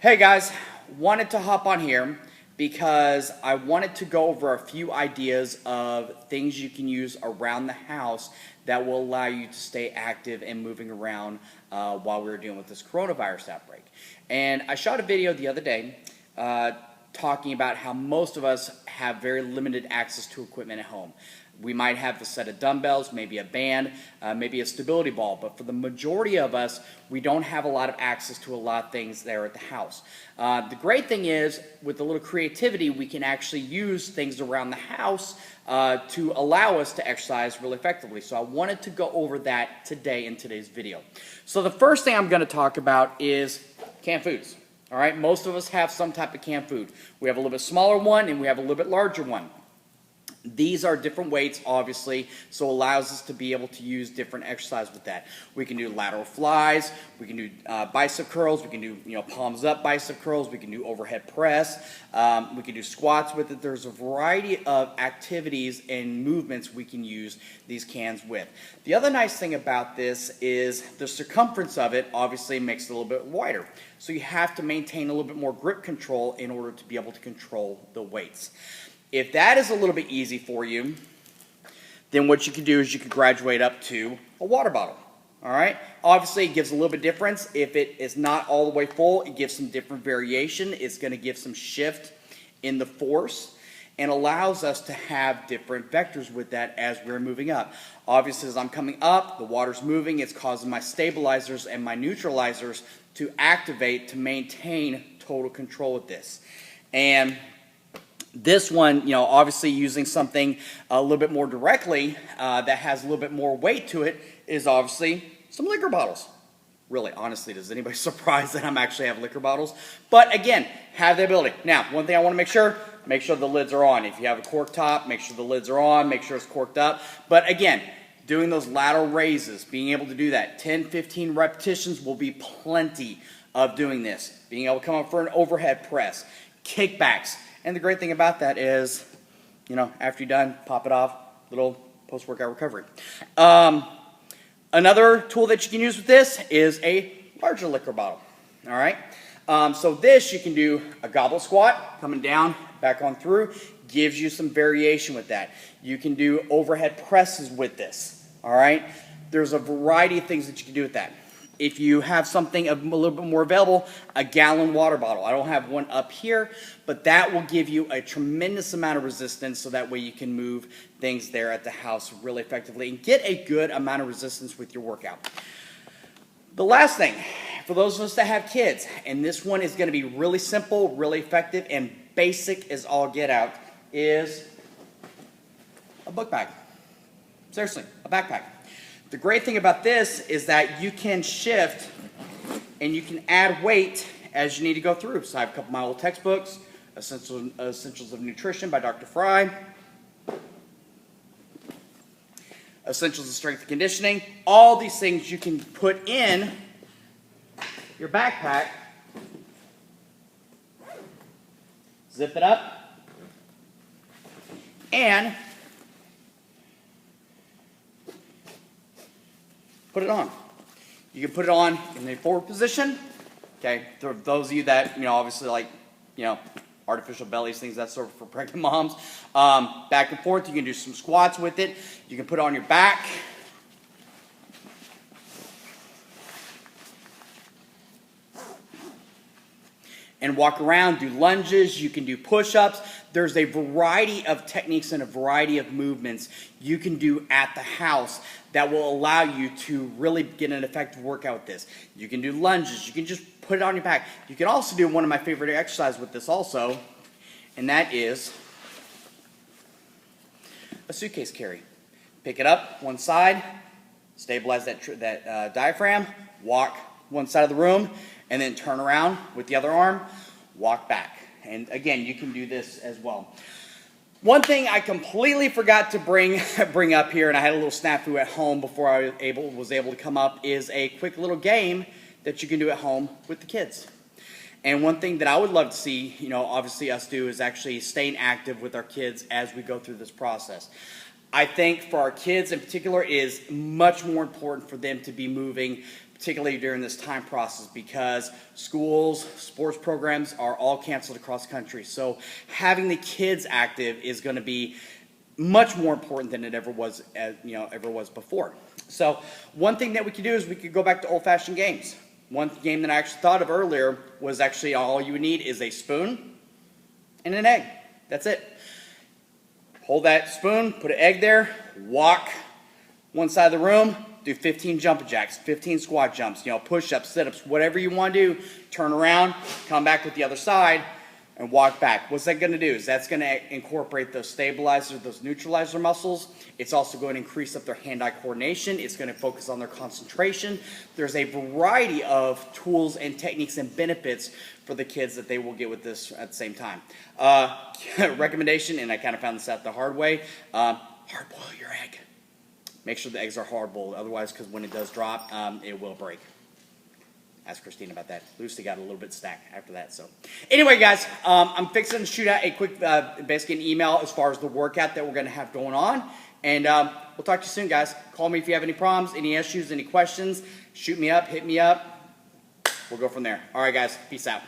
Hey guys, wanted to hop on here because I wanted to go over a few ideas of things you can use around the house that will allow you to stay active and moving around while we were dealing with this coronavirus outbreak. And I shot a video the other day talking about how most of us have very limited access to equipment at home. We might have a set of dumbbells, maybe a band, maybe a stability ball, but for the majority of us, we don't have a lot of access to a lot of things there at the house. The great thing is, with a little creativity, we can actually use things around the house to allow us to exercise really effectively. So I wanted to go over that today in today's video. So the first thing I'm going to talk about is canned foods. All right, most of us have some type of canned food. We have a little bit smaller one and we have a little bit larger one. These are different weights, obviously, so it allows us to be able to use different exercise with that. We can do lateral flies, we can do bicep curls, we can do palms up bicep curls, we can do overhead press, we can do squats with it. There's a variety of activities and movements we can use these cans with. The other nice thing about this is the circumference of it obviously makes it a little bit wider. So you have to maintain a little bit more grip control in order to be able to control the weights. If that is a little bit easy for you, then what you can do is you can graduate up to a water bottle. All right? Obviously, it gives a little bit difference. If it is not all the way full, it gives some different variation. It's going to give some shift in the force and allows us to have different vectors with that as we're moving up. Obviously, as I'm coming up, the water's moving. It's causing my stabilizers and my neutralizers to activate to maintain total control with this. And this one, obviously using something a little bit more directly that has a little bit more weight to it is obviously some liquor bottles. Really, honestly, does anybody surprised that I'm actually have liquor bottles? But again, have the ability. Now, one thing I want to make sure the lids are on. If you have a cork top, make sure the lids are on, make sure it's corked up. But again, doing those lateral raises, being able to do that, 10, 15 repetitions will be plenty of doing this. Being able to come up for an overhead press, kickbacks. And the great thing about that is, after you're done, pop it off, little post-workout recovery. Another tool that you can use with this is a larger liquor bottle. All right? So this, you can do a goblet squat, coming down, back on through, gives you some variation with that. You can do overhead presses with this. All right? There's a variety of things that you can do with that. If you have something a little bit more available, a gallon water bottle. I don't have one up here, but that will give you a tremendous amount of resistance so that way you can move things there at the house really effectively and get a good amount of resistance with your workout. The last thing, for those of us that have kids, and this one is going to be really simple, really effective, and basic as all get out, is a book bag. Seriously, a backpack. The great thing about this is that you can shift and you can add weight as you need to go through. So I have a couple of my old textbooks, Essentials of Nutrition by Dr. Fry, Essentials of Strength and Conditioning. All these things you can put in your backpack, zip it up, and put it on. You can put it on in a forward position. Okay, for those of you that obviously like artificial bellies, things that sort of for pregnant moms. Back and forth. You can do some squats with it. You can put it on your back. And walk around, do lunges, you can do push-ups. There's a variety of techniques and a variety of movements you can do at the house that will allow you to really get an effective workout with this. You can do lunges, you can just put it on your back. You can also do one of my favorite exercises with this also, and that is a suitcase carry. Pick it up one side, stabilize that diaphragm, walk one side of the room, and then turn around with the other arm, walk back. And again, you can do this as well. One thing I completely forgot to bring up here, and I had a little snafu at home before I was able to come up, is a quick little game that you can do at home with the kids. And one thing that I would love to see, obviously us do, is actually staying active with our kids as we go through this process. I think for our kids in particular, it is much more important for them to be moving, particularly during this time process, because schools, sports programs are all canceled across the country. So having the kids active is going to be much more important than it ever was, before. So one thing that we could do is we could go back to old-fashioned games. One game that I actually thought of earlier was actually all you would need is a spoon and an egg. That's it. Hold that spoon, put an egg there, walk one side of the room, do 15 jumping jacks, 15 squat jumps, push-ups, sit-ups, whatever you want to do. Turn around, come back with the other side, and walk back. What's that going to do? Is that's going to incorporate those stabilizer, those neutralizer muscles. It's also going to increase up their hand-eye coordination. It's going to focus on their concentration. There's a variety of tools and techniques and benefits for the kids that they will get with this at the same time. Recommendation, and I kind of found this out the hard way, hard boil your egg. Make sure the eggs are hard boiled, otherwise, because when it does drop, it will break. Ask Christine about that. Lucy got a little bit stacked after that. So, anyway, guys, I'm fixing to shoot out a quick, basically an email as far as the workout that we're going to have going on. And we'll talk to you soon, guys. Call me if you have any problems, any issues, any questions. Shoot me up, hit me up. We'll go from there. All right, guys. Peace out.